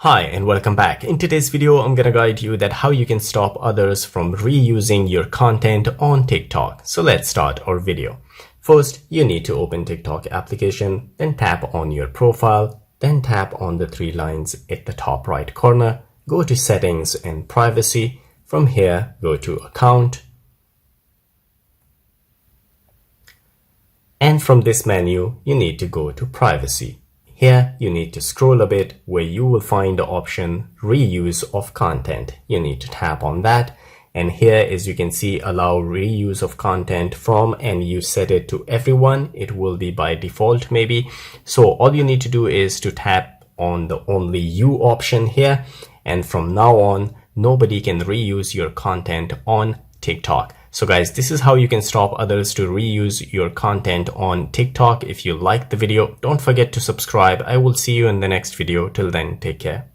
Hi and welcome back. In today's video, I'm gonna guide you that how you can stop others from reusing your content on TikTok. So let's start our video. First, you need to open TikTok application, then tap on your profile, then tap on the three lines at the top right corner, go to settings and privacy. From here, go to account. And from this menu, you need to go to privacy. Here, you need to scroll a bit where you will find the option reuse of content. You need to tap on that. And here, as you can see, allow reuse of content from, and you set it to everyone. It will be by default maybe. So all you need to do is to tap on the only you option here. And from now on, nobody can reuse your content on TikTok. So guys, this is how you can stop others to reuse your content on TikTok. If you liked the video, don't forget to subscribe. I will see you in the next video. Till then, take care.